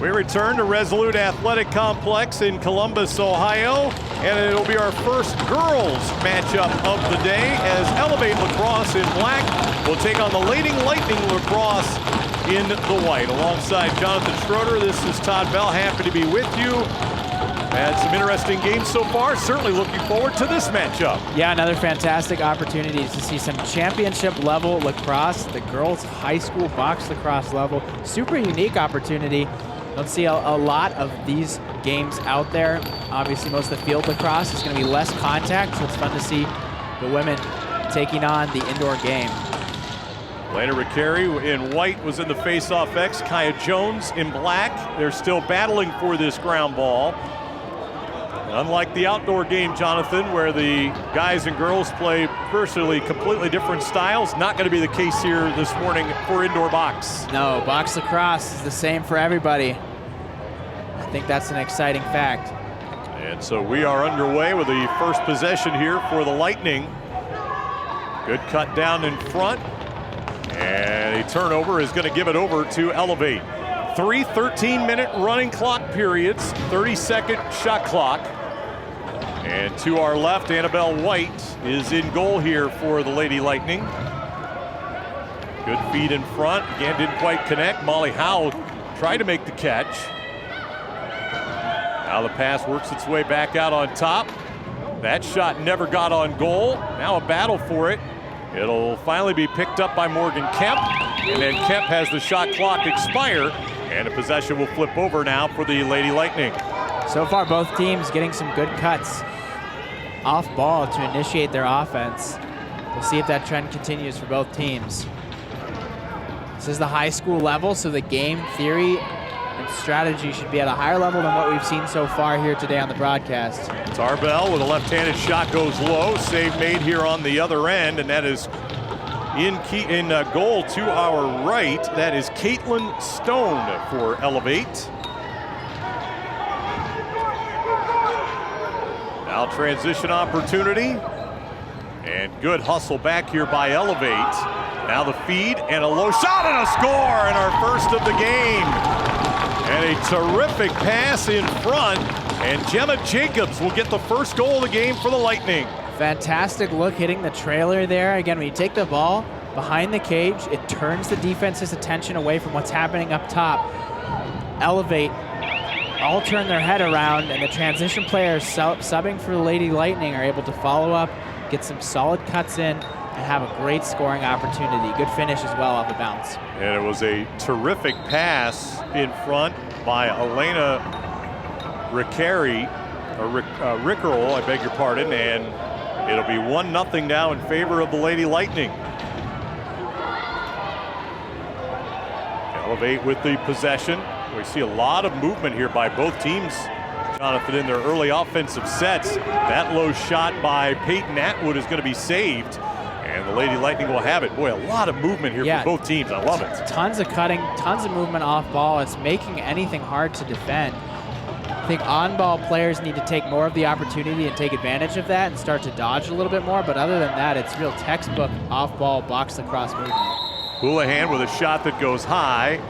We return to Resolute Athletic Complex in Columbus, Ohio, and it'll be our first girls matchup of the day as Elev8te Lacrosse in black will take on the Lady Lightning Lacrosse in the white. Alongside Jonathan Schroeder, this is Todd Bell, happy to be with you. Had some interesting games so far, certainly looking forward to this matchup. Yeah, another fantastic opportunity to see some championship level lacrosse, the girls high school box lacrosse level. Super unique opportunity. Don't see a lot of these games out there. Obviously, most of the field lacrosse is going to be less contact, so it's fun to see the women taking on the indoor game. Lena Riccari in white was in the face-off X. Kaya Jones in black. They're still battling for this ground ball. And unlike the outdoor game, Jonathan, where the guys and girls play virtually completely different styles, not going to be the case here this morning for indoor box. No, box lacrosse is the same for everybody. I think that's an exciting fact. And so we are underway with the first possession here for the Lightning. Good cut down in front. And a turnover is going to give it over to Elev8te. 3 13-minute running clock periods, 30-second shot clock. And to our left, Annabelle White is in goal here for the Lady Lightning. Good feed in front. Again, didn't quite connect. Molly Howe tried to make the catch. Now the pass works its way back out on top. That shot never got on goal. Now a battle for it. It'll finally be picked up by Morgan Kemp. And then Kemp has the shot clock expire. And a possession will flip over now for the Lady Lightning. So far, both teams getting some good cuts off ball to initiate their offense. We'll see if that trend continues for both teams. This is the high school level, so the game theory and strategy should be at a higher level than what we've seen so far here today on the broadcast. Tarbell with a left-handed shot goes low. Save made here on the other end, and that is in goal to our right. That is Caitlin Stone for Elev8te. Now transition opportunity. And good hustle back here by Elev8te. Now the feed and a low shot and a score in our first of the game. And a terrific pass in front. And Gemma Jacobs will get the first goal of the game for the Lightning. Fantastic look hitting the trailer there. Again, when you take the ball behind the cage, it turns the defense's attention away from what's happening up top. Elev8te all turn their head around, and the transition players subbing for the Lady Lightning are able to follow up, get some solid cuts in, and have a great scoring opportunity. Good finish as well off the bounce. And it was a terrific pass in front by Elena Riccari, or Rickerl, I beg your pardon, and it'll be 1-0 now in favor of the Lady Lightning. Elev8te with the possession. We see a lot of movement here by both teams, Jonathan, in their early offensive sets. That low shot by Peyton Atwood is going to be saved, and the Lady Lightning will have it. Boy, a lot of movement here for both teams. I love it. Tons of cutting, tons of movement off ball. It's making anything hard to defend. I think on-ball players need to take more of the opportunity and take advantage of that and start to dodge a little bit more, but other than that, it's real textbook off-ball box lacrosse movement. Houlihan with a shot that goes high,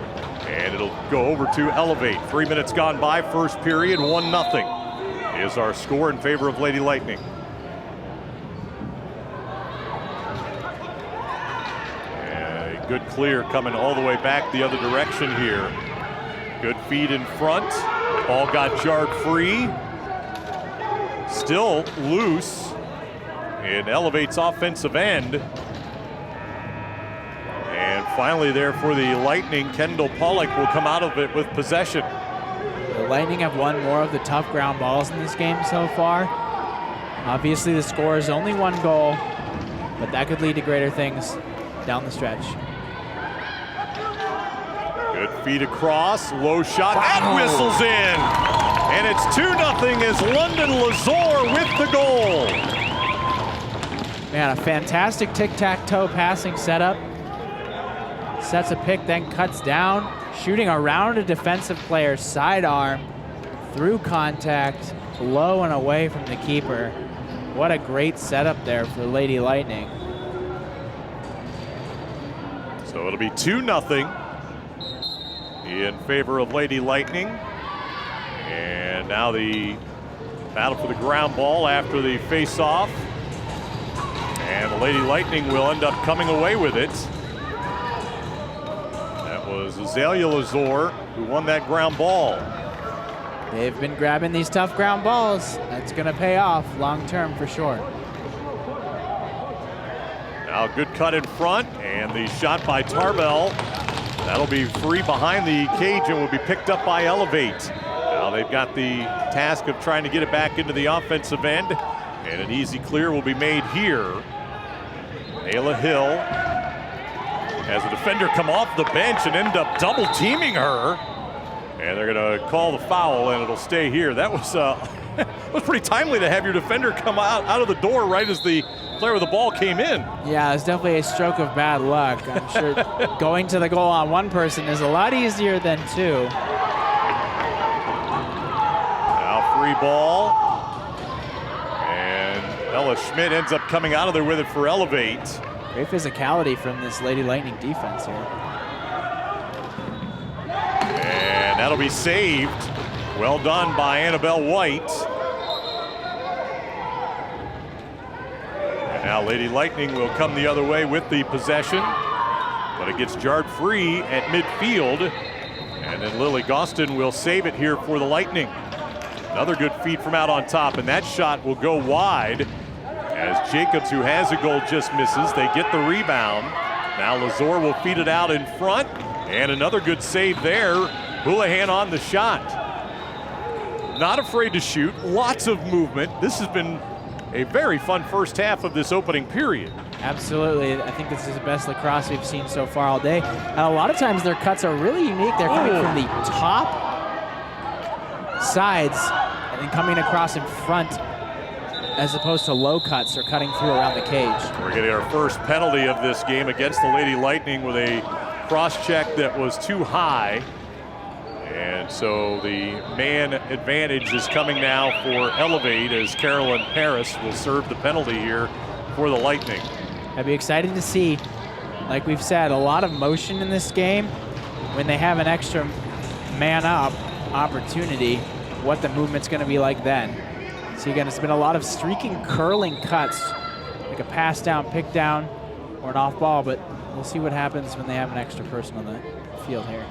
and it'll go over to Elev8te. 3 minutes gone by, first period, 1-0 is our score in favor of Lady Lightning. And a good clear coming all the way back the other direction here. Good feed in front. Ball got jarred free. Still loose in Elev8te's offensive end. And finally there for the Lightning, Kendall Pollock will come out of it with possession. The Lightning have won more of the tough ground balls in this game so far. Obviously the score is only 1 goal, but that could lead to greater things down the stretch. Good feed across, low shot, that whistles in! And it's 2-0 as London Lazor with the goal. Man, a fantastic tic-tac-toe passing setup. Sets a pick, then cuts down, shooting around a defensive player's sidearm, through contact, low and away from the keeper. What a great setup there for Lady Lightning. So it'll be 2-0. in favor of Lady Lightning. And now the battle for the ground ball after the face-off. And the Lady Lightning will end up coming away with it. That was Azalea Lazor who won that ground ball. They've been grabbing these tough ground balls. That's going to pay off long term for sure. Now a good cut in front, and the shot by Tarbell. That'll be free behind the cage and will be picked up by Elev8te. Now they've got the task of trying to get it back into the offensive end, and an easy clear will be made here. Ayla Hill has a defender come off the bench and end up double teaming her. And they're going to call the foul, and it'll stay here. That was was pretty timely to have your defender come out of the door right as the player with the ball came in. Yeah, it's definitely a stroke of bad luck. I'm sure going to the goal on one person is a lot easier than two. Now free ball. And Ella Schmidt ends up coming out of there with it for Elev8te. Great physicality from this Lady Lightning defense here. And that'll be saved. Well done by Annabelle White. And now Lady Lightning will come the other way with the possession, but it gets jarred free at midfield. And then Lily Gostin will save it here for the Lightning. Another good feed from out on top, and that shot will go wide as Jacobs, who has a goal, just misses. They get the rebound. Now Lazor will feed it out in front, and another good save there. Houlihan on the shot. Not afraid to shoot, lots of movement. This has been a very fun first half of this opening period. Absolutely. I think this is the best lacrosse we've seen so far all day. And a lot of times their cuts are really unique. They're coming from the top sides and then coming across in front, as opposed to low cuts or cutting through around the cage. We're getting our first penalty of this game against the Lady Lightning with a cross check that was too high. And so the man advantage is coming now for Elev8te as Carolyn Paris will serve the penalty here for the Lightning. I'd be excited to see, like we've said, a lot of motion in this game. When they have an extra man up opportunity, what the movement's going to be like then. So again, it's been a lot of streaking, curling cuts, like a pass down, pick down, or an off ball, but we'll see what happens when they have an extra person on the field here.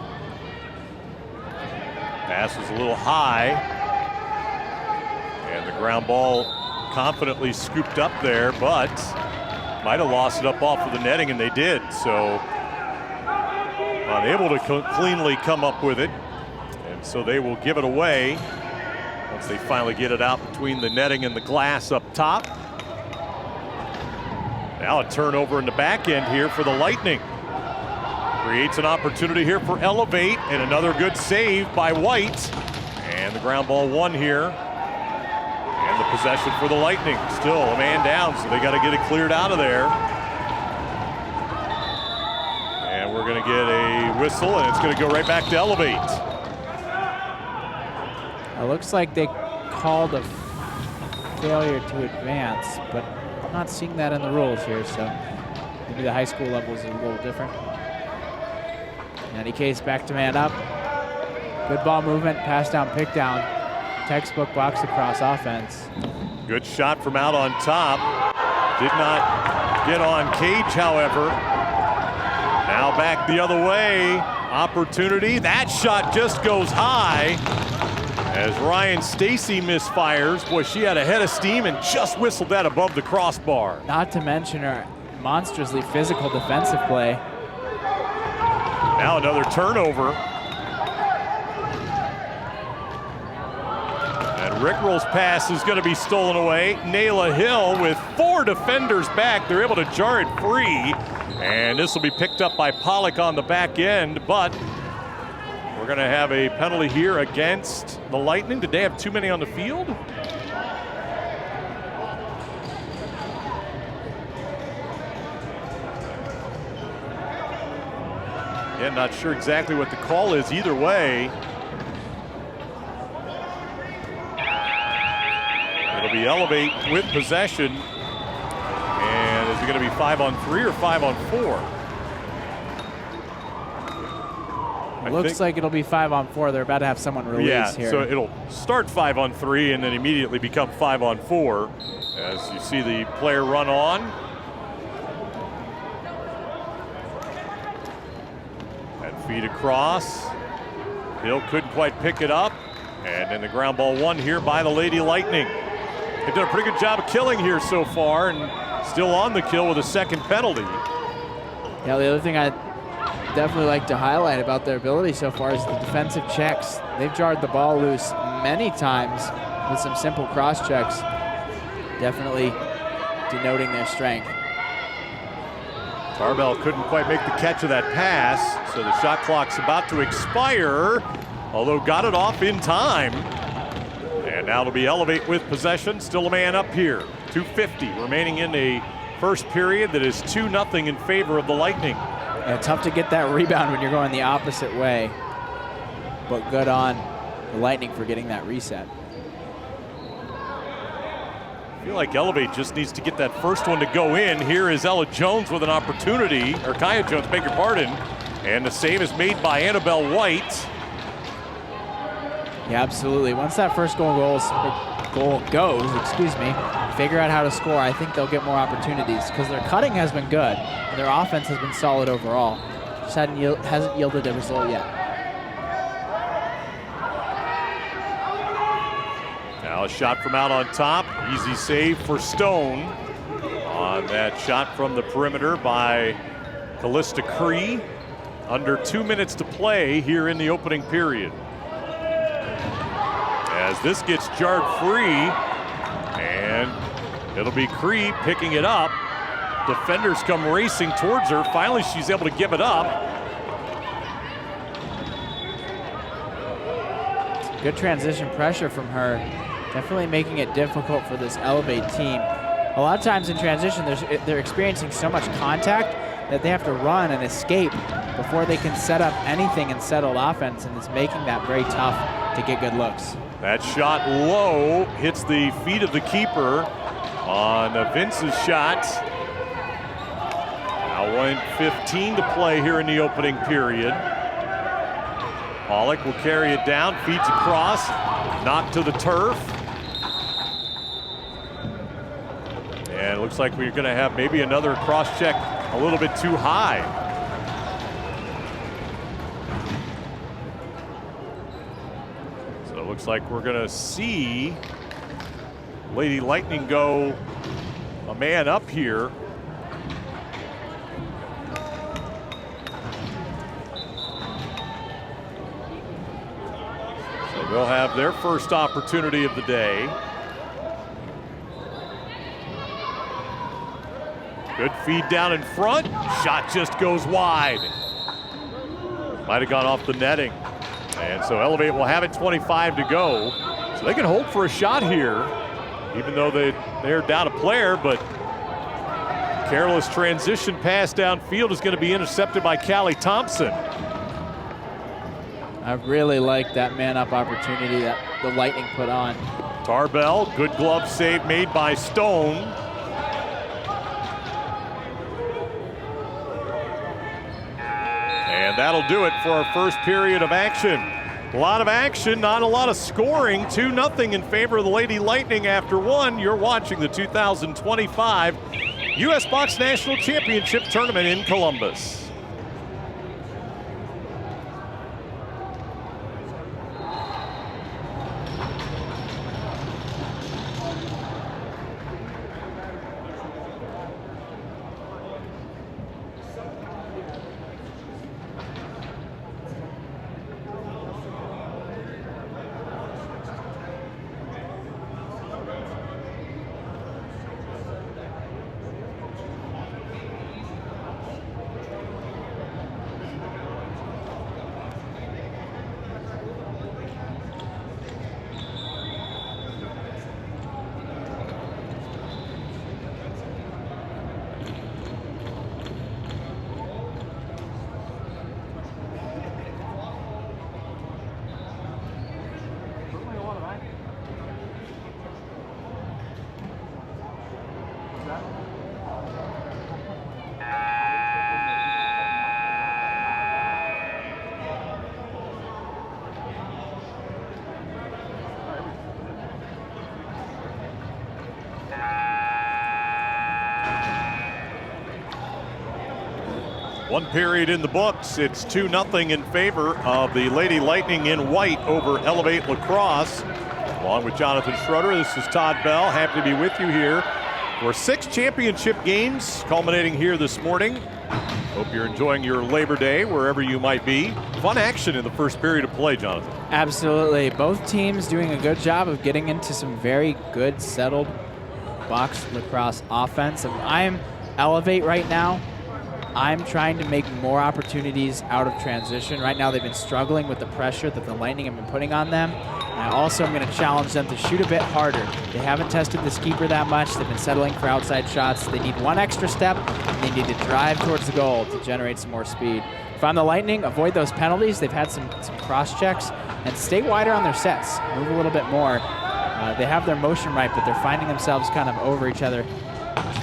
Pass was a little high, and the ground ball confidently scooped up there, but might have lost it up off of the netting, and they did. So unable to cleanly come up with it, and so they will give it away once they finally get it out between the netting and the glass up top. Now a turnover in the back end here for the Lightning. Creates an opportunity here for Elev8te, and another good save by White. And the ground ball won here. And the possession for the Lightning. Still a man down, so they got to get it cleared out of there. And we're going to get a whistle, and it's going to go right back to Elev8te. It looks like they called a failure to advance, but I'm not seeing that in the rules here, so maybe the high school level is a little different. In any case, back to man up. Good ball movement, pass down, pick down. Textbook box across offense. Good shot from out on top. Did not get on cage, however. Now back the other way. Opportunity. That shot just goes high as Ryan Stacy misfires. Boy, she had a head of steam and just whistled that above the crossbar. Not to mention her monstrously physical defensive play. Now another turnover. And Rickrell's pass is going to be stolen away. Nayla Hill with 4 defenders back. They're able to jar it free. And this will be picked up by Pollock on the back end, but we're going to have a penalty here against the Lightning. Did they have too many on the field? Yeah, not sure exactly what the call is either way. It'll be Elev8te with possession. And is it going to be 5-on-3 or 5-on-4? Looks like it'll be 5-on-4. They're about to have someone release here. So it'll start 5-on-3 and then immediately become 5-on-4 as you see the player run on. And feed across. Hill couldn't quite pick it up. And then the ground ball won here by the Lady Lightning. They've done a pretty good job of killing here so far and still on the kill with a second penalty. Yeah, the other thing I definitely like to highlight about their ability so far is the defensive checks. They've jarred the ball loose many times with some simple cross checks, definitely denoting their strength. Tarbell couldn't quite make the catch of that pass, so the shot clock's about to expire, although got it off in time. And now it'll be Elevate with possession, still a man up here. 2:50 remaining in a first period that is 2-0 in favor of the Lightning. Yeah, tough to get that rebound when you're going the opposite way, but good on the Lightning for getting that reset. I feel like Elevate just needs to get that first one to go in. Here is Ella Jones with an opportunity, or Kaya Jones, beg your pardon, and the save is made by Annabelle White. Yeah, absolutely. Once that first goal goes, figure out how to score, I think they'll get more opportunities because their cutting has been good and their offense has been solid overall. Just hasn't yielded a result yet. Now a shot from out on top. Easy save for Stone on that shot from the perimeter by Callista Cree. Under 2 minutes to play here in the opening period. As this gets jarred free, and it'll be Cree picking it up. Defenders come racing towards her. Finally, she's able to give it up. Good transition pressure from her. Definitely making it difficult for this Elevate team. A lot of times in transition, they're experiencing so much contact that they have to run and escape before they can set up anything in settled offense, and it's making that very tough to get good looks. That shot low hits the feet of the keeper on Vince's shot. Now 1:15 to play here in the opening period. Pollock will carry it down, feeds across, knocked to the turf. And it looks like we're going to have maybe another cross check a little bit too high. So it looks like we're going to see Lady Lightning go a man up here. So they'll have their first opportunity of the day. Good feed down in front. Shot just goes wide. Might have gone off the netting. And so Elevate will have it, 25 to go. So they can hope for a shot here, even though they're down a player, but careless transition pass downfield is going to be intercepted by Callie Thompson. I really like that man-up opportunity that the Lightning put on. Tarbell, good glove save made by Stone. And that'll do it for our first period of action. A lot of action, not a lot of scoring. 2-0 in favor of the Lady Lightning after one. You're watching the 2025 U.S. Box National Championship Tournament in Columbus. One period in the books. It's 2-0 in favor of the Lady Lightning in white over Elev8te Lacrosse. Along with Jonathan Schroeder, this is Todd Bell. Happy to be with you here for 6 championship games culminating here this morning. Hope you're enjoying your Labor Day wherever you might be. Fun action in the first period of play, Jonathan. Absolutely. Both teams doing a good job of getting into some very good settled box lacrosse offense. I am Elev8te right now. I'm trying to make more opportunities out of transition. Right now they've been struggling with the pressure that the Lightning have been putting on them. And I also am going to challenge them to shoot a bit harder. They haven't tested this keeper that much. They've been settling for outside shots. They need one extra step, and they need to drive towards the goal to generate some more speed. If I'm the Lightning, avoid those penalties. They've had some cross checks, and stay wider on their sets. Move a little bit more. They have their motion right, but they're finding themselves kind of over each other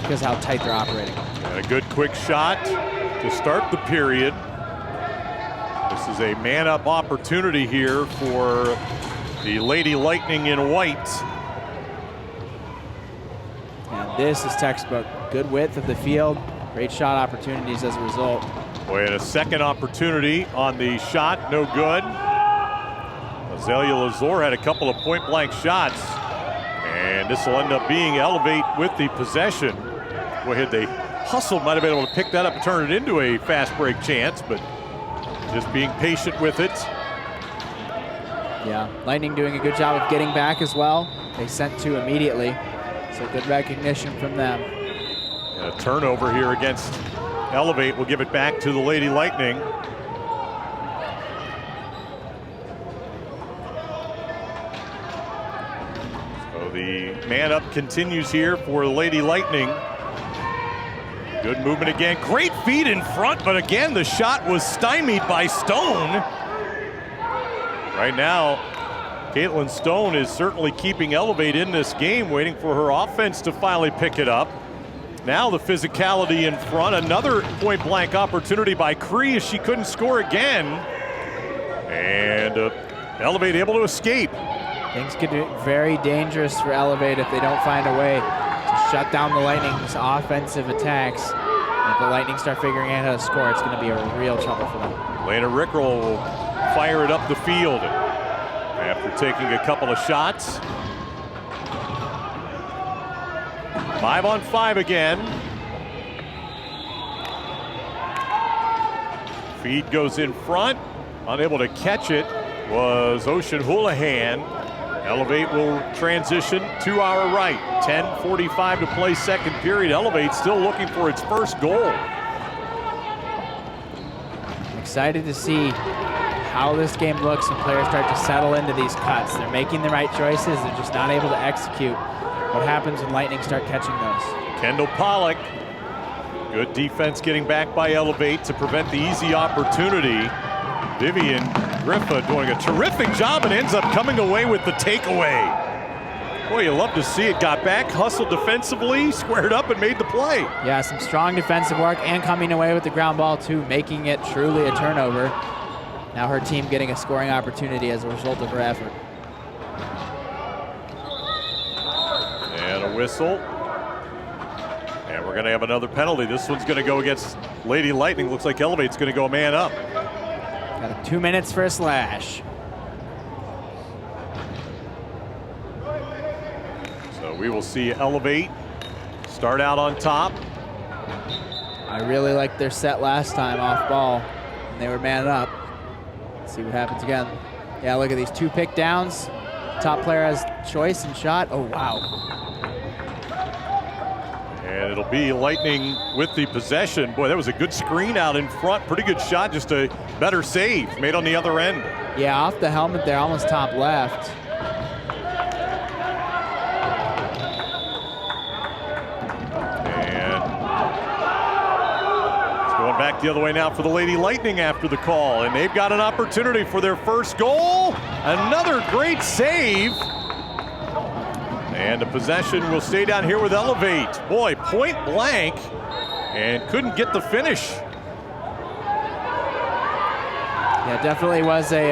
because of how tight they're operating. And a good quick shot to start the period. This is a man-up opportunity here for the Lady Lightning in white. And this is textbook. Good width of the field. Great shot opportunities as a result. Boy, and a second opportunity on the shot, no good. Azalea Lazor had a couple of point-blank shots. And this will end up being Elev8te with the possession. Boy, had they hustled, might have been able to pick that up and turn it into a fast break chance, but just being patient with it. Yeah, Lightning doing a good job of getting back as well. They sent 2 immediately, so good recognition from them. And a turnover here against Elev8te will give it back to the Lady Lightning. So the man up continues here for the Lady Lightning. Good movement again. Great feed in front, but again, the shot was stymied by Stone. Right now, Caitlin Stone is certainly keeping Elev8te in this game, waiting for her offense to finally pick it up. Now the physicality in front. Another point-blank opportunity by Cree as she couldn't score again. And Elev8te able to escape. Things could be very dangerous for Elev8te if they don't find a way to shut down the Lightning's offensive attacks. If the Lightning start figuring out how to score, it's going to be a real trouble for them. Lena Rickrell will fire it up the field after taking a couple of shots. 5-on-5 again. Feed goes in front. Unable to catch it was Ocean Houlihan. Elev8te will transition to our right. 10:45 to play second period. Elev8te still looking for its first goal. I'm excited to see how this game looks when players start to settle into these cuts. They're making the right choices. They're just not able to execute. What happens when Lightning start catching those? Kendall Pollock. Good defense getting back by Elev8te to prevent the easy opportunity. Vivian Griffa doing a terrific job and ends up coming away with the takeaway. Boy, you love to see it. Got back, hustled defensively, squared up, and made the play. Yeah, some strong defensive work and coming away with the ground ball too, making it truly a turnover. Now her team getting a scoring opportunity as a result of her effort. And a whistle. And we're going to have another penalty. This one's going to go against Lady Lightning. Looks like Elev8te's going to go a man up. Got 2 minutes for a slash. So we will see Elev8te start out on top. I really liked their set last time off ball, and they were man up. Let's see what happens again. Yeah, look at these 2 pick downs. Top player has choice and shot. Oh, wow. And it'll be Lightning with the possession. Boy, that was a good screen out in front. Pretty good shot, just a better save made on the other end. Yeah, off the helmet there, almost top left. And it's going back the other way now for the Lady Lightning after the call. And they've got an opportunity for their first goal. Another great save. And the possession will stay down here with Elev8te. Boy, point blank, and couldn't get the finish. Yeah, definitely was a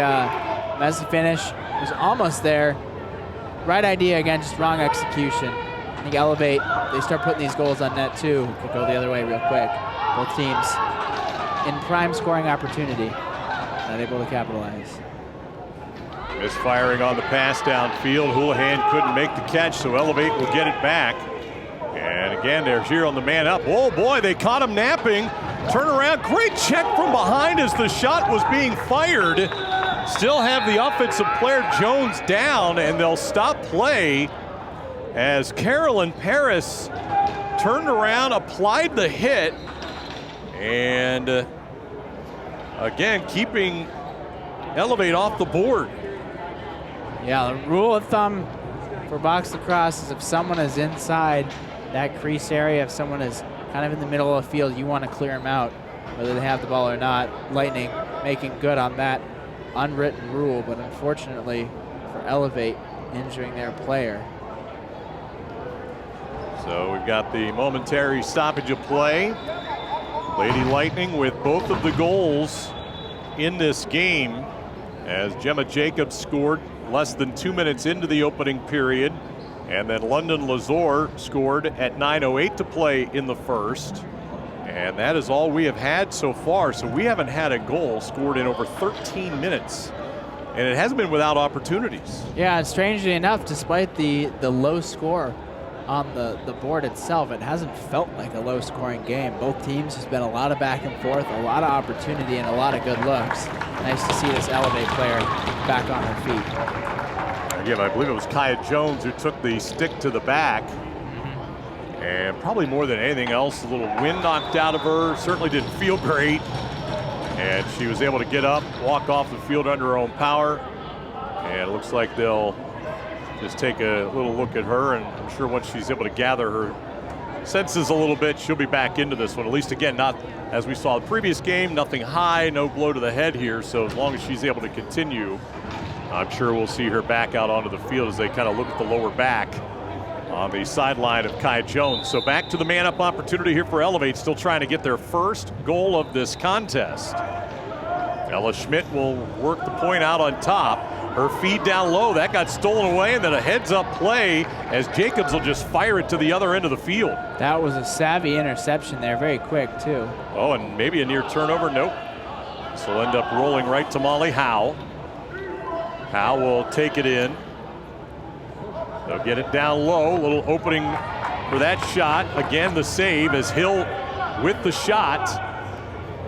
messy finish. It was almost there. Right idea again, just wrong execution. I think Elev8te, they start putting these goals on net too. Could go the other way real quick. Both teams. in prime scoring opportunity. Not able to capitalize. Misfiring on the pass downfield. Houlihan couldn't make the catch, so Elev8te will get it back. And again, they're here on the man up. Oh boy, they caught him napping. Turn around, great check from behind as the shot was being fired. Still have the offensive player Jones down, and they'll stop play as Carolyn Paris turned around, applied the hit, and again, keeping Elev8te off the board. Yeah, the rule of thumb for box lacrosse is if someone is inside that crease area, if someone is kind of in the middle of the field, you want to clear them out, whether they have the ball or not. Lightning making good on that unwritten rule, but unfortunately for Elev8te, injuring their player. So we've got the momentary stoppage of play. Lady Lightning with both of the goals in this game, as Gemma Jacobs scored less than 2 minutes into the opening period, and then London Lazor scored at 9:08 to play in the first. And that is all we have had so far. So we haven't had a goal scored in over 13 minutes. And it hasn't been without opportunities. Yeah, and strangely enough, despite the low score on the board itself, it hasn't felt like a low-scoring game. Both teams, has been a lot of back and forth, a lot of opportunity, and a lot of good looks. Nice to see this Elev8te player back on her feet. Again, I believe it was Kaya Jones who took the stick to the back. And probably more than anything else, a little wind knocked out of her. Certainly didn't feel great. And she was able to get up, walk off the field under her own power. And it looks like they'll just take a little look at her, and I'm sure once she's able to gather her senses a little bit, she'll be back into this one. At least, again, not as we saw the previous game, nothing high, no blow to the head here. So as long as she's able to continue, I'm sure we'll see her back out onto the field as they kind of look at the lower back on the sideline of Kaya Jones. So back to the man-up opportunity here for Elev8te, still trying to get their first goal of this contest. Ella Schmidt will work the point out on top. Her feed down low, that got stolen away, and then a heads-up play as Jacobs will just fire it to the other end of the field. That was a savvy interception there, very quick too. Oh, and maybe a near turnover, nope. This will end up rolling right to Molly Howe. Howe will take it in. They'll get it down low, little opening for that shot. Again, the save as Hill with the shot.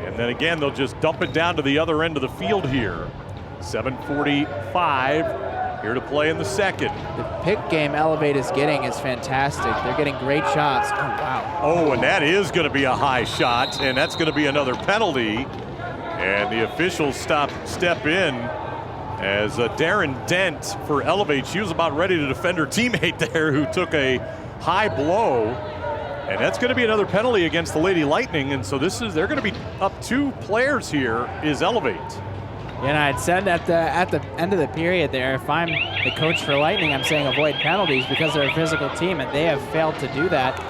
And then again, they'll just dump it down to the other end of the field here. 7:45 here to play in the second. The pick game Elev8te is getting is fantastic. They're getting great shots. Oh, wow. Oh, and that is going to be a high shot, and that's going to be another penalty. And the officials step in as Darren Dent for Elev8te. She was about ready to defend her teammate there who took a high blow. And that's going to be another penalty against the Lady Lightning. And so they're going to be up 2 players here is Elev8te. And I'd said at the end of the period there, if I'm the coach for Lightning, I'm saying avoid penalties because they're a physical team, and they have failed to do that.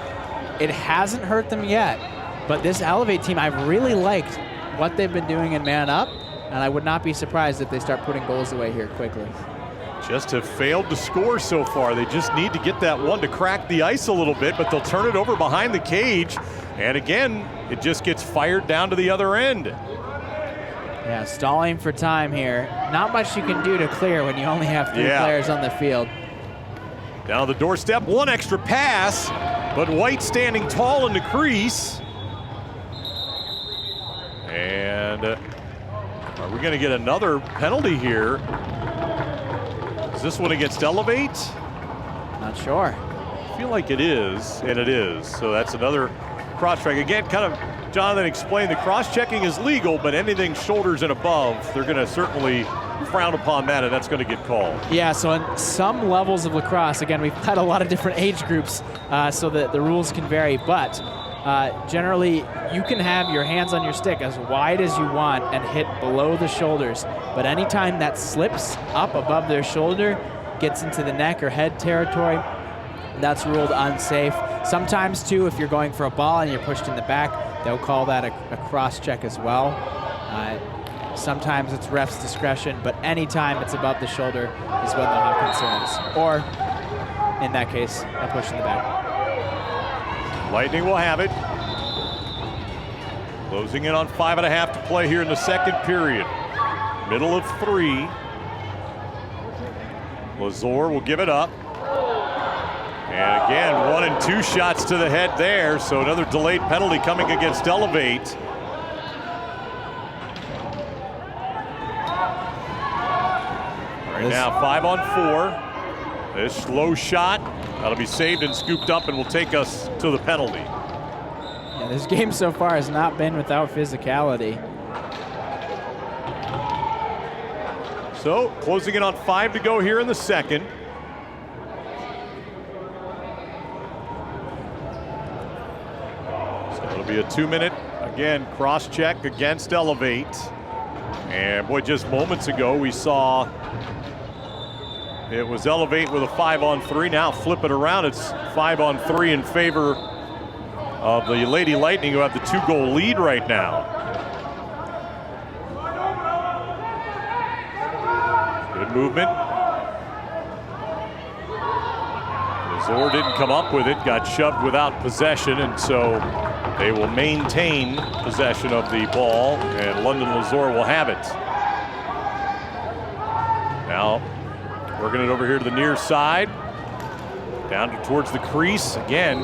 It hasn't hurt them yet, but this Elev8te team, I've really liked what they've been doing in man up, and I would not be surprised if they start putting goals away here quickly. Just have failed to score so far. They just need to get that one to crack the ice a little bit, but they'll turn it over behind the cage, and again, it just gets fired down to the other end. Yeah, stalling for time here. Not much you can do to clear when you only have 3 players on the field. Down the doorstep, one extra pass, but White standing tall in the crease. And are we going to get another penalty here? Is this one against Elev8te? Not sure. I feel like it is, and it is. So that's another cross-check. Again, kind of Jonathan explained the cross-checking is legal, but anything shoulders and above, they're going to certainly frown upon that, and that's going to get called. Yeah, so in some levels of lacrosse, again, we've had a lot of different age groups, so that the rules can vary, but generally, you can have your hands on your stick as wide as you want and hit below the shoulders, but anytime that slips up above their shoulder, gets into the neck or head territory, that's ruled unsafe. Sometimes, too, if you're going for a ball and you're pushed in the back, they'll call that a cross-check as well. Sometimes it's ref's discretion, but anytime it's above the shoulder is when they'll have concerns. Or, in that case, a push in the back. Lightning will have it. Closing in on 5.5 to play here in the second period. Middle of 3. Lazor will give it up. And again, 1 and 2 shots to the head there. So another delayed penalty coming against Elev8te. Right now, 5 on 4. This low shot, that'll be saved and scooped up and will take us to the penalty. Yeah, this game so far has not been without physicality. So, closing in on 5 to go here in the second. So it'll be a 2-minute, again, cross-check against Elev8te. And boy, just moments ago we saw it was Elev8te with a 5 on 3. Now flip it around, it's 5 on 3 in favor of the Lady Lightning, who have the 2-goal lead right now. Good movement. Lazor didn't come up with it, got shoved without possession, and so they will maintain possession of the ball, and London Lazor will have it. Now, working it over here to the near side, down towards the crease. Again,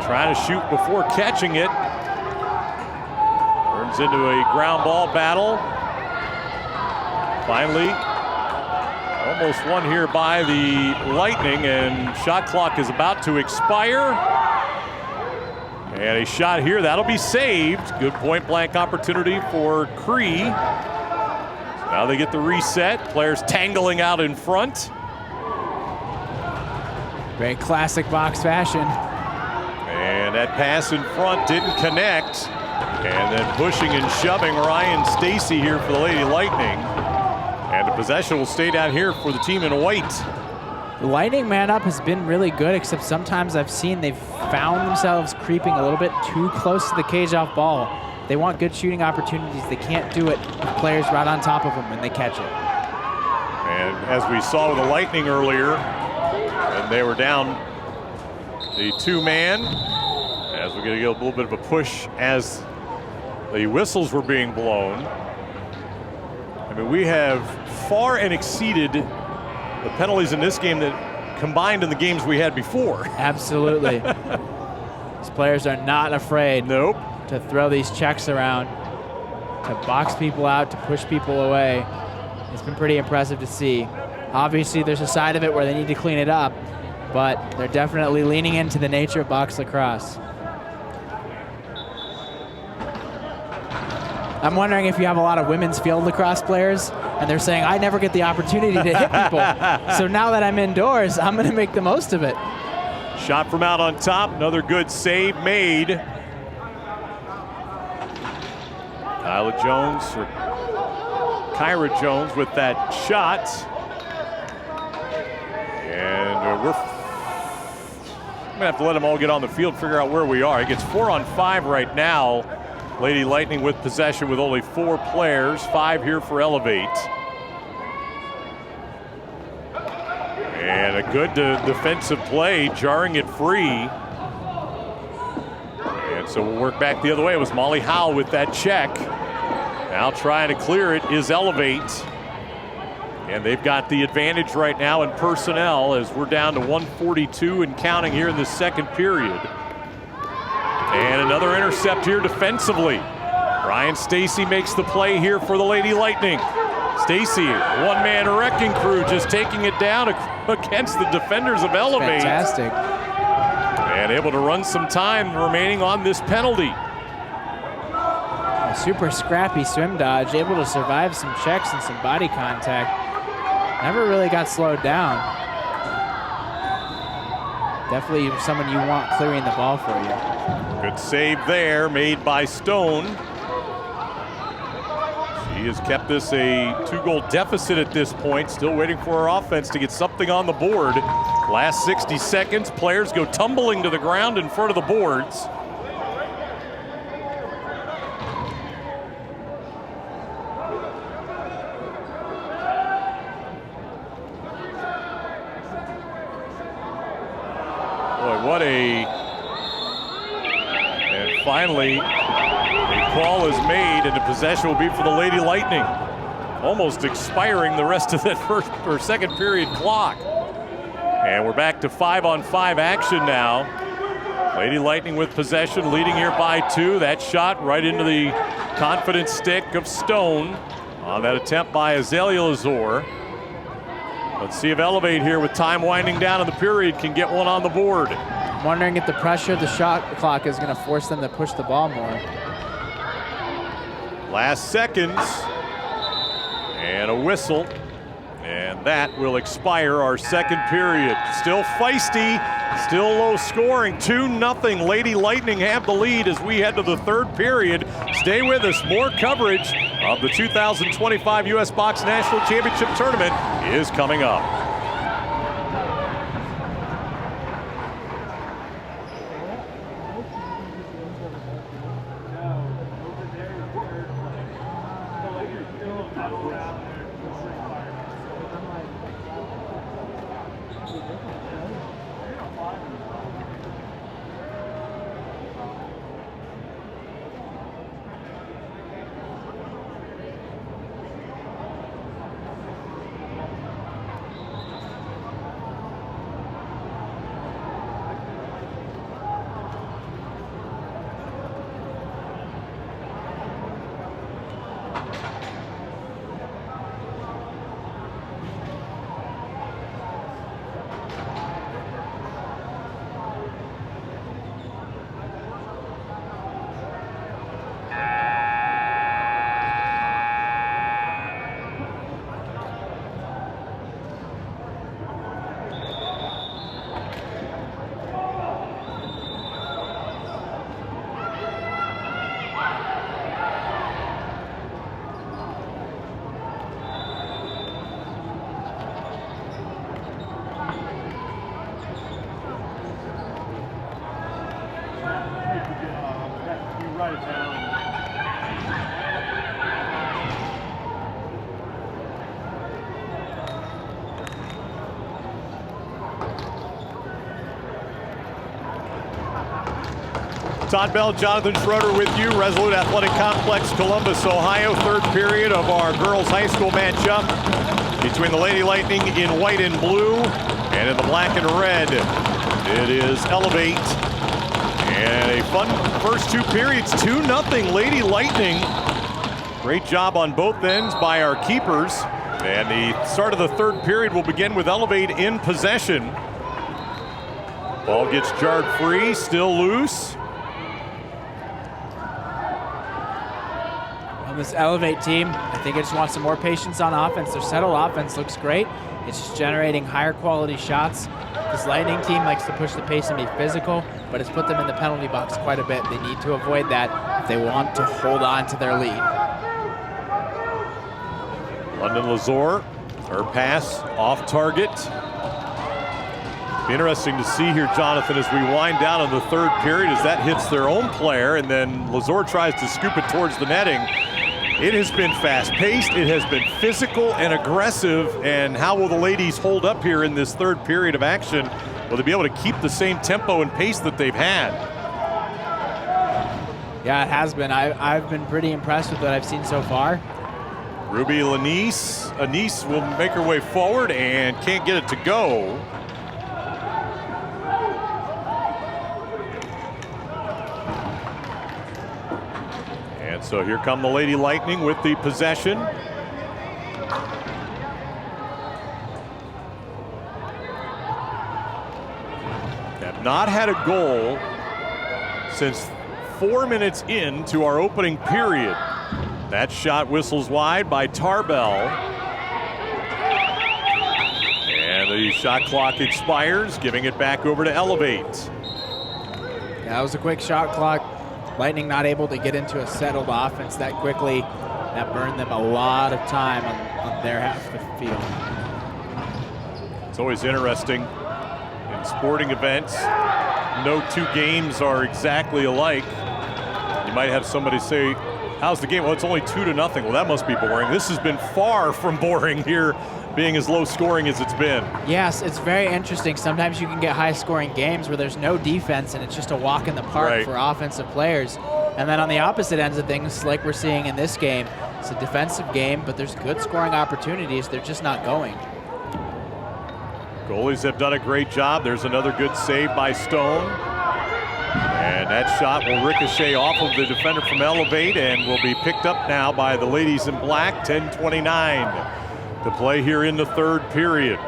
trying to shoot before catching it. Turns into a ground ball battle. Finally, almost won here by the Lightning, and shot clock is about to expire. And a shot here, that'll be saved. Good point blank opportunity for Cree. Now they get the reset. Players tangling out in front. Very classic box fashion. And that pass in front didn't connect. And then pushing and shoving Ryan Stacy here for the Lady Lightning. And the possession will stay down here for the team in white. The Lightning man up has been really good, except sometimes I've seen they've found themselves creeping a little bit too close to the cage off ball. They want good shooting opportunities. They can't do it with players right on top of them when they catch it. And as we saw with the Lightning earlier, and they were down the 2-man, as we're going to get a little bit of a push as the whistles were being blown. I mean, we have far and exceeded the penalties in this game that combined in the games we had before. Absolutely. These players are not afraid. Nope. To throw these checks around, to box people out, to push people away. It's been pretty impressive to see. Obviously, there's a side of it where they need to clean it up, but they're definitely leaning into the nature of box lacrosse. I'm wondering if you have a lot of women's field lacrosse players and they're saying, I never get the opportunity to hit people. So now that I'm indoors, I'm going to make the most of it. Shot from out on top, another good save made. Kyra Jones with that shot. And we're going to have to let them all get on the field, figure out where we are. It gets 4 on 5 right now. Lady Lightning with possession with only 4 players, 5 here for Elev8te. And a good defensive play, jarring it free. And so we'll work back the other way. It was Molly Howe with that check. Now trying to clear it is Elev8te. And they've got the advantage right now in personnel as we're down to 1:42 and counting here in the second period. And another intercept here defensively. Ryan Stacy makes the play here for the Lady Lightning. Stacy, one-man wrecking crew, just taking it down against the defenders of Elev8te. Fantastic. And able to run some time remaining on this penalty. A super scrappy swim dodge, able to survive some checks and some body contact. Never really got slowed down. Definitely someone you want clearing the ball for you. Good save there made by Stone. She has kept this a 2-goal deficit at this point. Still waiting for her offense to get something on the board. Last 60 seconds, players go tumbling to the ground in front of the boards. Boy, what a... And finally, a call is made, and the possession will be for the Lady Lightning. Almost expiring the rest of that first or second period clock. And we're back to 5-on-5 action now. Lady Lightning with possession, leading here by 2. That shot right into the confident stick of Stone on that attempt by Azalea Lazor. Let's see if Elev8te here with time winding down in the period can get one on the board. I'm wondering if the pressure of the shot clock is going to force them to push the ball more. Last seconds. And a whistle. And that will expire our second period. Still feisty, still low scoring. 2-0. Lady Lightning have the lead as we head to the third period. Stay with us. More coverage of the 2025 U.S. Box National Championship Tournament is coming up. Todd Bell, Jonathan Schroeder with you. Resolute Athletic Complex, Columbus, Ohio. Third period of our girls high school matchup between the Lady Lightning in white and blue, and in the black and red, it is Elev8te. And a fun first two periods, 2-0 Lady Lightning. Great job on both ends by our keepers. And the start of the third period will begin with Elev8te in possession. Ball gets jarred free, still loose. This Elev8te team, I think it just wants some more patience on offense. Their settled offense looks great. It's just generating higher quality shots. This Lightning team likes to push the pace and be physical, but it's put them in the penalty box quite a bit. They need to avoid that if they want to hold on to their lead. London Lazor, her pass off target. Be interesting to see here, Jonathan, as we wind down in the third period as that hits their own player, and then Lazor tries to scoop it towards the netting. It has been fast-paced, it has been physical and aggressive, and how will the ladies hold up here in this third period of action? Will they be able to keep the same tempo and pace that they've had? Yeah, it has been. I've been pretty impressed with what I've seen so far. Ruby Anise will make her way forward and can't get it to go. And so here come the Lady Lightning with the possession. Have not had a goal since 4 minutes into our opening period. That shot whistles wide by Tarbell. And the shot clock expires, giving it back over to Elev8te. Yeah, that was a quick shot clock. Lightning not able to get into a settled offense that quickly. That burned them a lot of time on their half of the field. It's always interesting in sporting events. No two games are exactly alike. You might have somebody say, how's the game? Well, it's only 2-0. Well, that must be boring. This has been far from boring here, being as low scoring as it's been. Yes, it's very interesting. Sometimes you can get high scoring games where there's no defense and it's just a walk in the park for offensive players. And then on the opposite ends of things, like we're seeing in this game, it's a defensive game, but there's good scoring opportunities. They're just not going. Goalies have done a great job. There's another good save by Stone. And that shot will ricochet off of the defender from Elev8 and will be picked up now by the ladies in black. 10:29 to play here in the third period.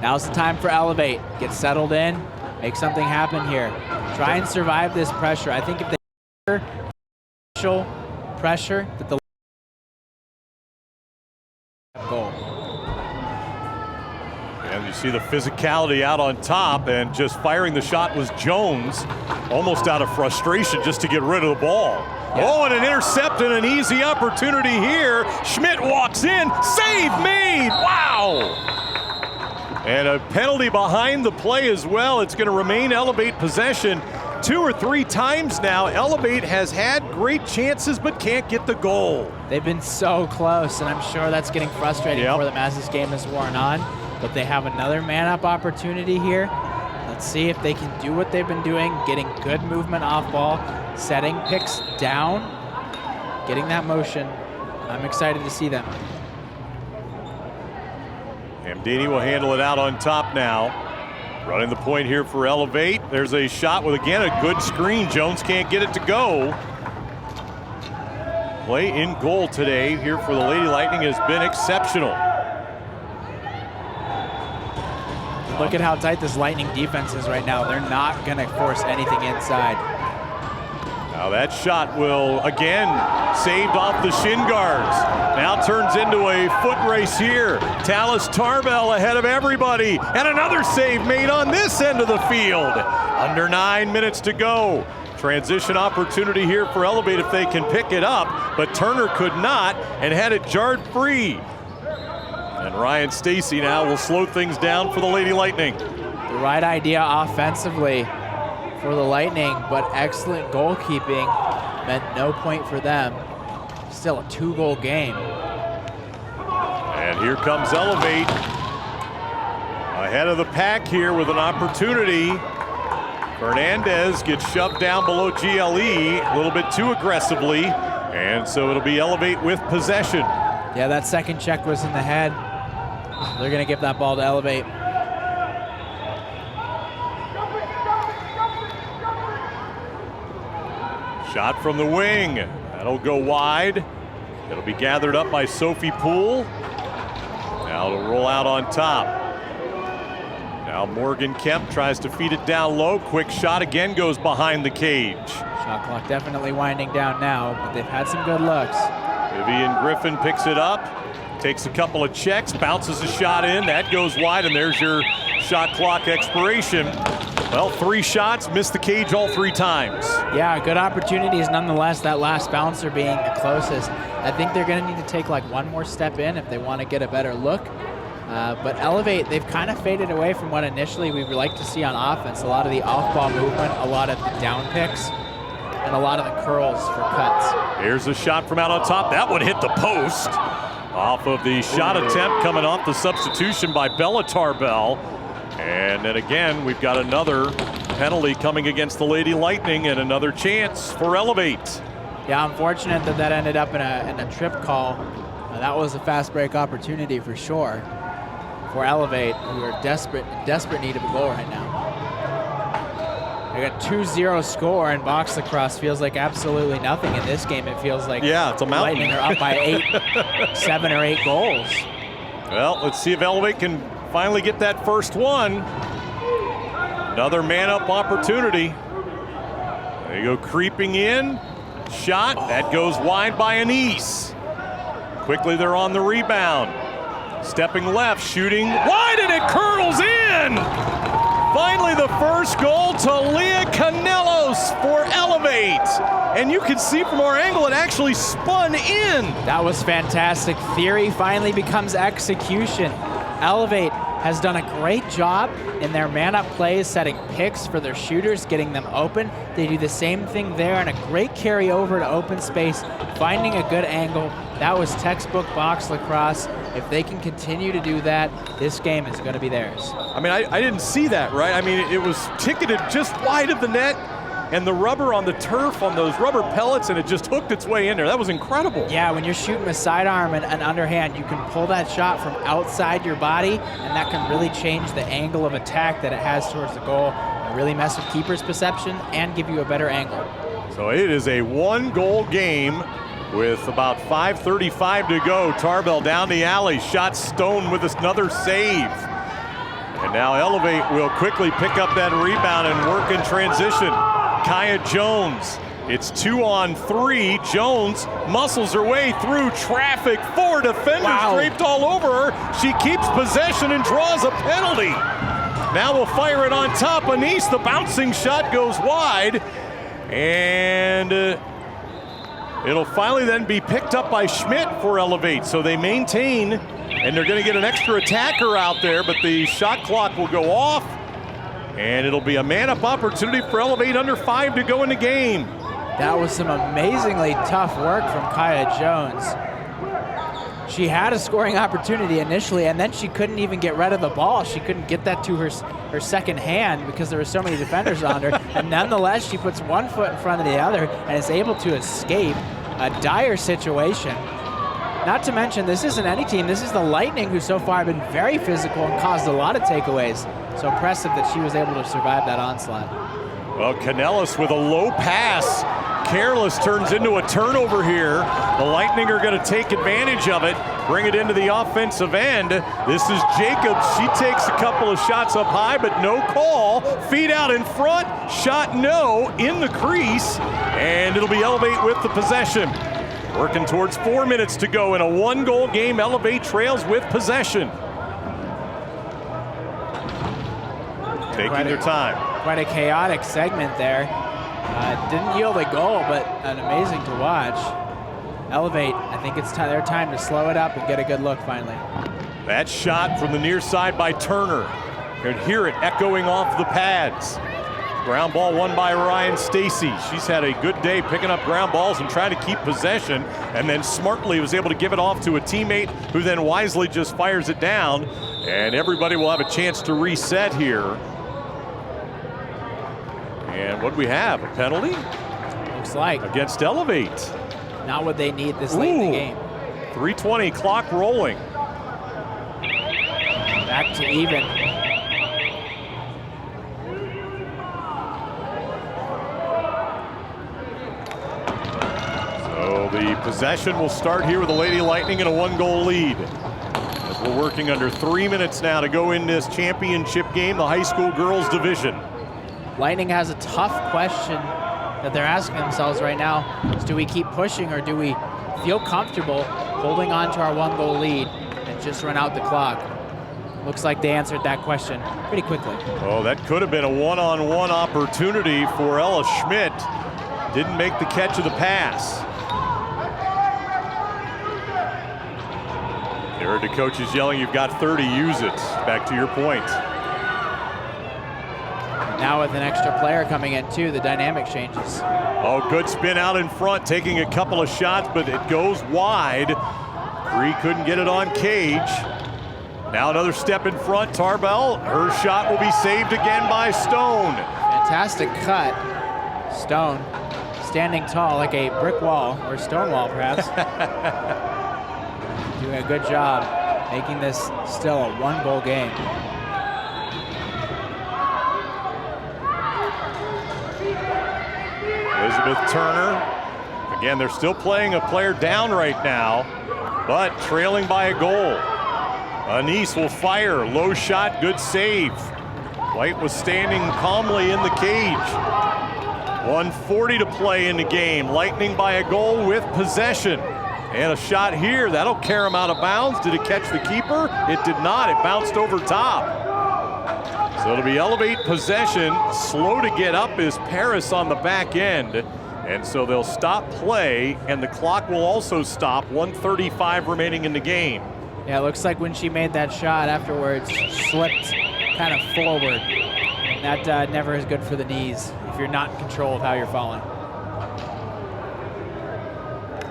Now's the time for Elev8. Get settled in, make something happen here. Try and survive this pressure. I think if they initial pressure, that the goal. And you see the physicality out on top, and just firing the shot was Jones, almost out of frustration just to get rid of the ball. Yeah. Oh, and an intercept and an easy opportunity here. Schmidt walks in, save made, wow! And a penalty behind the play as well. It's going to remain Elev8 possession. 2 or 3 times now, Elev8 has had great chances but can't get the goal. They've been so close, and I'm sure that's getting frustrating for them as this game has worn on. But they have another man-up opportunity here. Let's see if they can do what they've been doing, getting good movement off ball, setting picks down, getting that motion. I'm excited to see them. Hamdini will handle it out on top now. Running the point here for Elev8. There's a shot with, again, a good screen. Jones can't get it to go. Play in goal today here for the Lady Lightning has been exceptional. Look at how tight this Lightning defense is right now. They're not going to force anything inside. Now that shot will, again, saved off the shin guards. Now turns into a foot race here. Tallis Tarbell ahead of everybody. And another save made on this end of the field. Under 9 minutes to go. Transition opportunity here for Elev8 if they can pick it up. But Turner could not and had it jarred free. And Ryan Stacy now will slow things down for the Lady Lightning. The right idea offensively for the Lightning, but excellent goalkeeping meant no point for them. Still a 2-goal game. And here comes Elev8 ahead of the pack here with an opportunity. Fernandez gets shoved down below GLE a little bit too aggressively, and so it'll be Elev8 with possession. Yeah, that second check was in the head. They're going to give that ball to Elev8. Shot from the wing. That'll go wide. It'll be gathered up by Sophie Poole. Now it'll roll out on top. Now Morgan Kemp tries to feed it down low. Quick shot again goes behind the cage. Shot clock definitely winding down now, but they've had some good looks. Vivian Griffin picks it up. Takes a couple of checks, bounces a shot in. That goes wide, and there's your shot clock expiration. Well, 3 shots, missed the cage all 3 times. Yeah, good opportunities nonetheless, that last bouncer being the closest. I think they're going to need to take like one more step in if they want to get a better look. But Elev8, they've kind of faded away from what initially we would like to see on offense. A lot of the off-ball movement, a lot of the down picks, and a lot of the curls for cuts. Here's a shot from out on top. That one hit the post. Off of the shot attempt coming off the substitution by Bella Tarbell. And then again, we've got another penalty coming against the Lady Lightning and another chance for Elev8. Yeah, unfortunate that ended up in a trip call. That was a fast break opportunity for sure for Elev8, who are in desperate need of a goal right now. They got 2-0 score, and box lacrosse feels like absolutely nothing in this game. It feels like it's a mountain. Lightning are up by 7 or 8 goals. Well, let's see if Elev8 can finally get that first one. Another man-up opportunity. There you go, creeping in. Shot, that goes wide by Anise. Quickly they're on the rebound. Stepping left, shooting wide, and it curls in! Finally the first goal to Leah Canelos for Elev8. And you can see from our angle it actually spun in. That was fantastic. Theory finally becomes execution. Elev8 has done a great job in their man-up plays, setting picks for their shooters, getting them open. They do the same thing there, and a great carry over to open space, finding a good angle. That was textbook box lacrosse. If they can continue to do that, this game is going to be theirs. I mean, I didn't see that, right? I mean, it was ticketed just wide of the net, and the rubber on the turf on those rubber pellets, and it just hooked its way in there. That was incredible. Yeah, when you're shooting a sidearm and underhand, you can pull that shot from outside your body, and that can really change the angle of attack that it has towards the goal, and really mess with keeper's perception and give you a better angle. So it is a 1-goal game with about 5:35 to go. Tarbell down the alley, shot Stone with another save. And now Elevate will quickly pick up that rebound and work in transition. Kaya Jones, it's 2-on-3. Jones muscles her way through traffic. 4 defenders draped all over her. She keeps possession and draws a penalty. Now we'll fire it on top. Anise, the bouncing shot goes wide. And it'll finally then be picked up by Schmidt for Elevate. So they maintain, and they're going to get an extra attacker out there, but the shot clock will go off, and it'll be a man-up opportunity for Elevate, under 5 to go in the game. That was some amazingly tough work from Kaya Jones. She had a scoring opportunity initially, and then she couldn't even get rid of the ball. She couldn't get that to her second hand because there were so many defenders on her. And nonetheless, she puts one foot in front of the other and is able to escape a dire situation. Not to mention, this isn't any team. This is the Lightning, who so far have been very physical and caused a lot of takeaways. So impressive that she was able to survive that onslaught. Well, Canellis with a low pass. Careless turns into a turnover here. The Lightning are going to take advantage of it, bring it into the offensive end. This is Jacobs. She takes a couple of shots up high, but no call. Feet out in front, shot no, in the crease, and it'll be Elevate with the possession. Working towards 4 minutes to go in a 1-goal game. Elevate trails with possession. Taking their time. Quite a chaotic segment there. Didn't yield a goal, but an amazing to watch. Elevate, I think it's their time to slow it up and get a good look finally. That shot from the near side by Turner. You can hear it echoing off the pads. Ground ball won by Ryan Stacy. She's had a good day picking up ground balls and trying to keep possession, and then smartly was able to give it off to a teammate who then wisely just fires it down, and everybody will have a chance to reset here. And what do we have? A penalty? Looks like. Against Elevate. Not what they need this late in the game. 3:20, clock rolling. Back to even. So the possession will start here with the Lady Lightning in a 1-goal lead. As we're working under 3 minutes now to go in this championship game, the high school girls division. Lightning has a tough question that they're asking themselves right now. Is do we keep pushing, or do we feel comfortable holding on to our 1-goal lead and just run out the clock? Looks like they answered that question pretty quickly. Oh, that could have been a one-on-one opportunity for Ella Schmidt. Didn't make the catch of the pass. You heard the coaches yelling, you've got 30, use it. Back to your point. Now with an extra player coming in too, the dynamic changes. Oh, good spin out in front, taking a couple of shots, but it goes wide. Cree couldn't get it on Cage. Now another step in front, Tarbell. Her shot will be saved again by Stone. Fantastic cut. Stone standing tall like a brick wall, or stone wall perhaps. Doing a good job making this still a 1-goal game. Elizabeth Turner. Again, they're still playing a player down right now, but trailing by a goal. Anise will fire. Low shot, good save. White was standing calmly in the cage. 1:40 to play in the game. Lightning by a goal with possession. And a shot here. That'll carry him out of bounds. Did it catch the keeper? It did not. It bounced over top. So it'll be Elevate possession. Slow to get up is Paris on the back end. And so they'll stop play, and the clock will also stop. 1:35 remaining in the game. Yeah, it looks like when she made that shot afterwards, slipped kind of forward. And that never is good for the knees if you're not in control of how you're falling.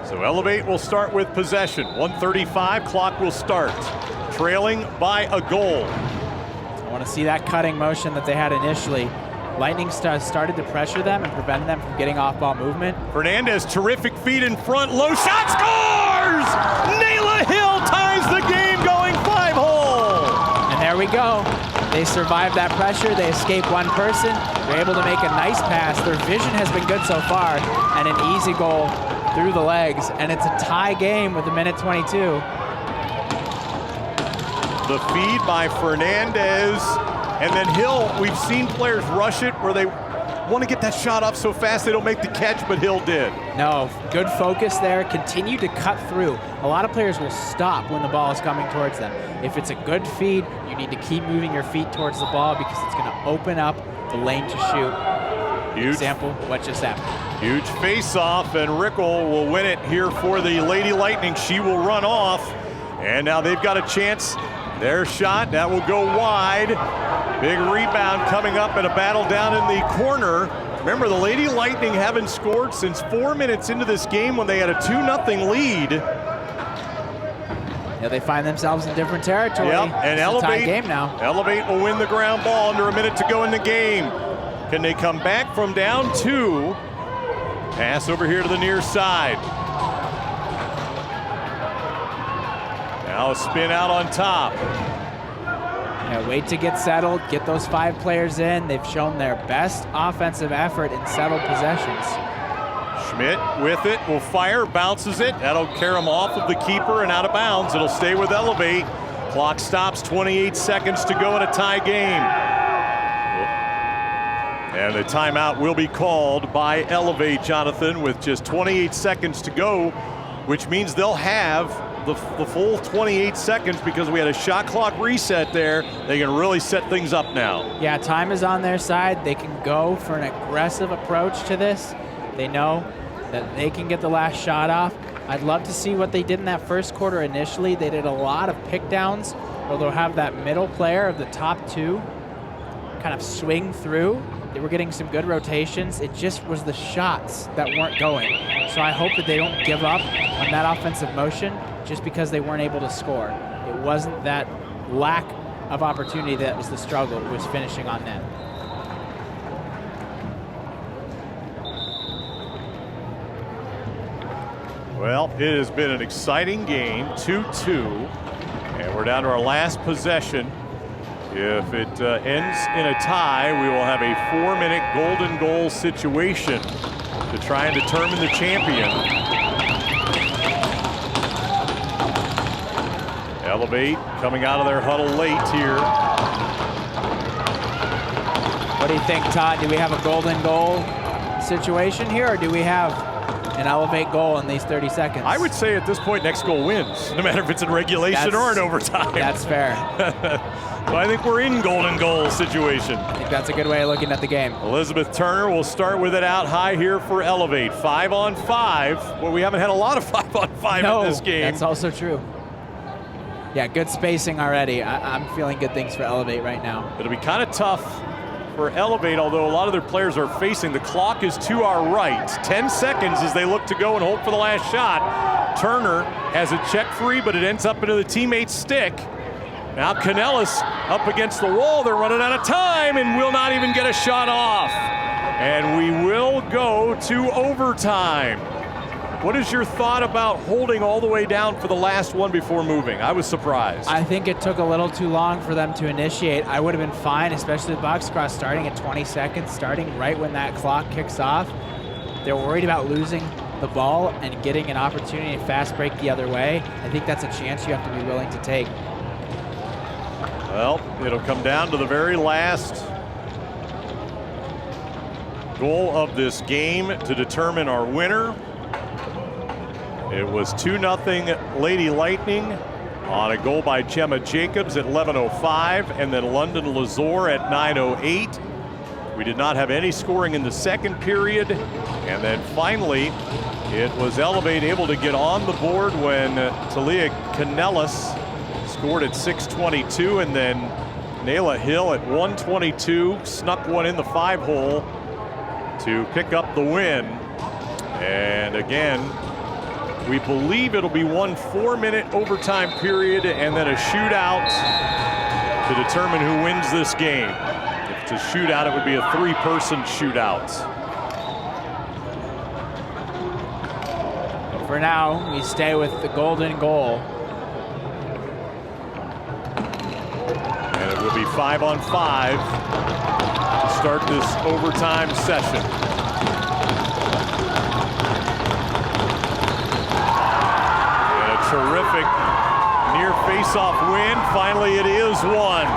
So Elevate will start with possession. 1:35, clock will start. Trailing by a goal. I want to see that cutting motion that they had initially. Lightning started to pressure them and prevented them from getting off-ball movement. Fernandez, terrific feed in front, low shot, scores! Nayla Hill ties the game going 5-hole. And there we go. They survived that pressure. They escaped one person. They're able to make a nice pass. Their vision has been good so far, and an easy goal through the legs. And it's a tie game with a minute 22. The feed by Fernandez, and then Hill. We've seen players rush it where they want to get that shot off so fast they don't make the catch, but Hill did. No, good focus there. Continue to cut through. A lot of players will stop when the ball is coming towards them. If it's a good feed, you need to keep moving your feet towards the ball because it's going to open up the lane to shoot. Huge. Example, what just happened. Huge face-off, and Rickle will win it here for the Lady Lightning. She will run off, and now they've got a chance. Their shot, that will go wide. Big rebound coming up and a battle down in the corner. Remember, the Lady Lightning haven't scored since 4 minutes into this game when they had a 2-0 lead. Yeah, they find themselves in different territory. Yep, and it's a tie Elev8te game now. Elev8te will win the ground ball under a minute to go in the game. Can they come back from down 2? Pass over here to the near side. Now a spin out on top. Yeah, wait to get settled, get those 5 players in. They've shown their best offensive effort in settled possessions. Schmidt with it, will fire, bounces it. That'll carry him off of the keeper and out of bounds. It'll stay with Elev8te. Clock stops, 28 seconds to go in a tie game. And the timeout will be called by Elev8te, Jonathan, with just 28 seconds to go, which means they'll have the full 28 seconds because we had a shot clock reset there. They can really set things up now. Yeah, time is on their side. They can go for an aggressive approach to this. They know that they can get the last shot off. I'd love to see what they did in that first quarter initially. They did a lot of pick downs where they'll have that middle player of the top 2 kind of swing through. They were getting some good rotations. It just was the shots that weren't going. So I hope that they don't give up on that offensive motion just because they weren't able to score. It wasn't that lack of opportunity that was the struggle. It was finishing on net. Well, it has been an exciting game, 2-2, and we're down to our last possession. If it ends in a tie, we will have a 4-minute golden goal situation to try and determine the champion. Elev8te coming out of their huddle late here. What do you think, Todd? Do we have a golden goal situation here, or do we have an Elev8te goal in these 30 seconds? I would say at this point, next goal wins, no matter if it's in regulation or in overtime. That's fair. So I think we're in golden goal situation. I think that's a good way of looking at the game. Elizabeth Turner will start with it out high here for Elev8te. 5-on-5. Well, we haven't had a lot of 5-on-5 in this game. That's also true. Yeah, good spacing already. I'm feeling good things for Elev8te right now. It'll be kind of tough for Elev8te, although a lot of their players are facing. The clock is to our right. 10 seconds as they look to go and hope for the last shot. Turner has a check free, but it ends up into the teammate's stick. Now Canellis up against the wall. They're running out of time and will not even get a shot off. And we will go to overtime. What is your thought about holding all the way down for the last one before moving? I was surprised. I think it took a little too long for them to initiate. I would have been fine, especially the box cross starting at 20 seconds, starting right when that clock kicks off. They're worried about losing the ball and getting an opportunity to fast break the other way. I think that's a chance you have to be willing to take. Well, it'll come down to the very last goal of this game to determine our winner. It was 2-0 Lady Lightning on a goal by Gemma Jacobs at 11:05, and then London Lazor at 9:08. We did not have any scoring in the second period, and then finally it was Elev8te able to get on the board when Talia Canellis scored at 6:22, and then Nayla Hill at 1:22 snuck one in the 5-hole to pick up the win. And again, we believe it'll be one 4-minute overtime period and then a shootout to determine who wins this game. If It's a shootout. It would be a 3-person shootout. For now, we stay with the golden goal. And it will be 5-on-5 to start this overtime session. And a terrific near face-off win. Finally, it is one.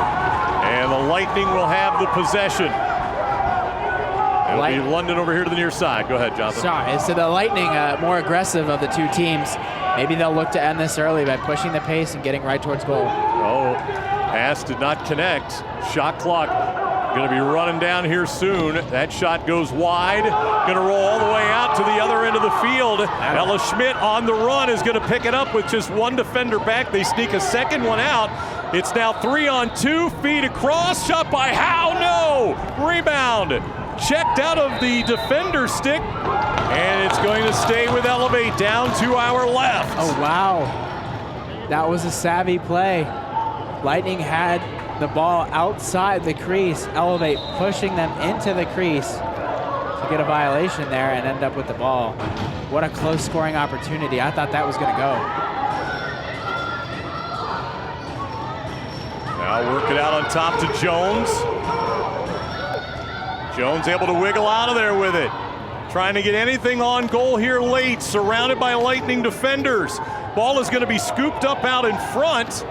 And the Lightning will have the possession. It'll be London over here to the near side. Go ahead, Jonathan. Sorry, so the Lightning more aggressive of the two teams. Maybe they'll look to end this early by pushing the pace and getting right towards goal. Oh, pass did not connect. Shot clock going to be running down here soon. That shot goes wide. Going to roll all the way out to the other end of the field. Ella Schmidt on the run is going to pick it up with just one defender back. They sneak a second one out. It's now 3-on-2, feed across, shot by Howe, no! Rebound, checked out of the defender's stick, and it's going to stay with Elev8te down to our left. Oh, wow. That was a savvy play. Lightning had the ball outside the crease, Elev8te pushing them into the crease to get a violation there and end up with the ball. What a close scoring opportunity. I thought that was going to go. Now work it out on top to Jones. Jones able to wiggle out of there with it. Trying to get anything on goal here late, surrounded by Lightning defenders. Ball is going to be scooped up out in front.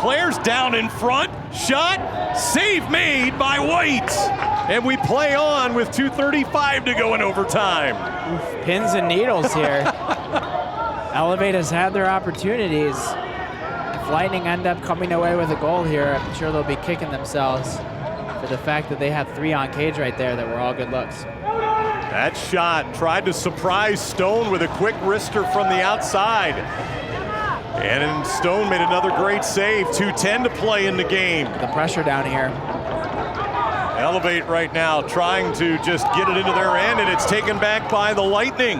Players down in front. Shot, save made by White. And we play on with 2:35 to go in overtime. Oof, pins and needles here. Elev8te has had their opportunities. If Lightning end up coming away with a goal here, I'm sure they'll be kicking themselves for the fact that they had 3 on cage right there that were all good looks. That shot tried to surprise Stone with a quick wrister from the outside. And Stone made another great save. 2:10 to play in the game. The pressure down here. Elev8te right now trying to just get it into their end, and it's taken back by the Lightning.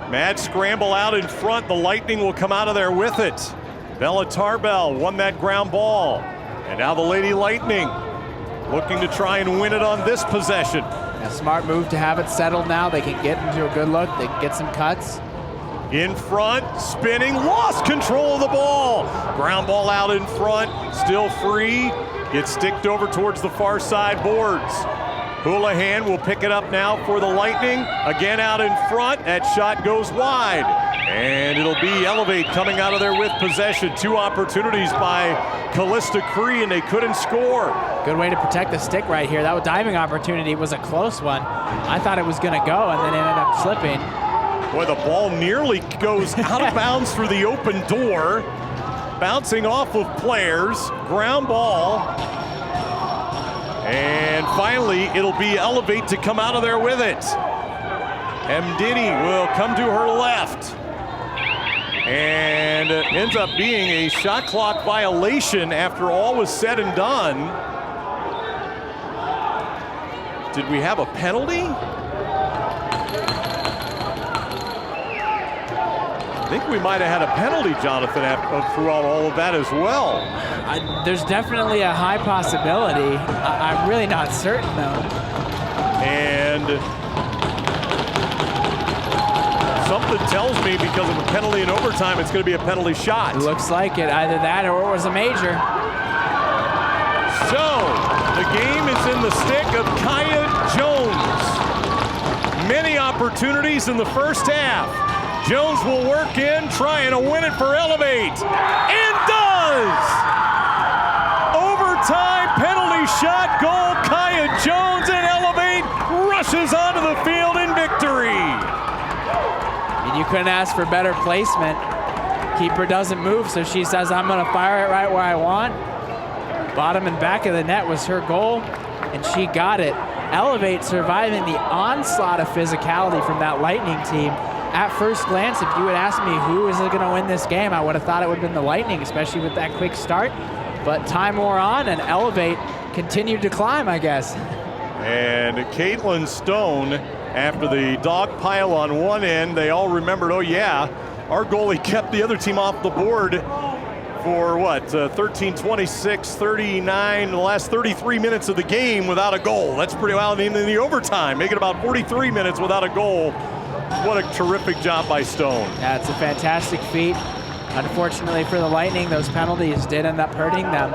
Mad scramble out in front. The Lightning will come out of there with it. Bella Tarbell won that ground ball. And now the Lady Lightning looking to try and win it on this possession. A smart move to have it settled now. They can get into a good look. They can get some cuts. In front, spinning, lost control of the ball. Ground ball out in front, still free. Gets sticked over towards the far side boards. Houlihan will pick it up now for the Lightning. Again out in front, that shot goes wide. And it'll be Elev8te coming out of there with possession. 2 opportunities by Callista Cree, and they couldn't score. Good way to protect the stick right here. That diving opportunity was a close one. I thought it was gonna go, and then it ended up slipping. Boy, the ball nearly goes out of bounds through the open door. Bouncing off of players, ground ball. And finally, it'll be Elev8te to come out of there with it. Mdini will come to her left. And it ends up being a shot clock violation after all was said and done. Did we have a penalty? I think we might have had a penalty, Jonathan, throughout all of that as well. There's definitely a high possibility. I'm really not certain, though. And something tells me because of a penalty in overtime, it's going to be a penalty shot. It looks like it, either that or it was a major. So, the game is in the stick of Kaya Jones. Many opportunities in the first half. Jones will work in, trying to win it for Elev8te. And does! Overtime penalty shot goal, Kaya Jones, and Elev8te rushes onto the field in victory. And you couldn't ask for better placement. Keeper doesn't move, so she says, I'm gonna fire it right where I want. Bottom and back of the net was her goal, and she got it. Elev8te surviving the onslaught of physicality from that Lightning team. At first glance, if you had asked me who is going to win this game, I would have thought it would have been the Lightning, especially with that quick start. But time wore on, and Elev8te continued to climb, I guess. And Caitlin Stone, after the dog pile on one end, they all remembered, oh yeah, our goalie kept the other team off the board for what, 13, 26, 39, the last 33 minutes of the game without a goal. That's pretty wild. In the overtime, making about 43 minutes without a goal. What a terrific job by Stone. That's a fantastic feat. Unfortunately for the Lightning, those penalties did end up hurting them.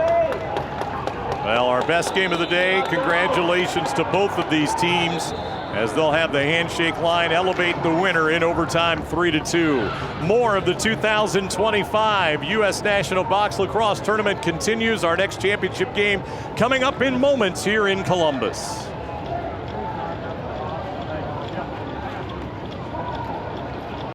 Well, our best game of the day. Congratulations to both of these teams, as they'll have the handshake line. Elev8te the winner in overtime, 3-2. More of the 2025 U.S. National Box Lacrosse Tournament continues. Our next championship game coming up in moments here in Columbus.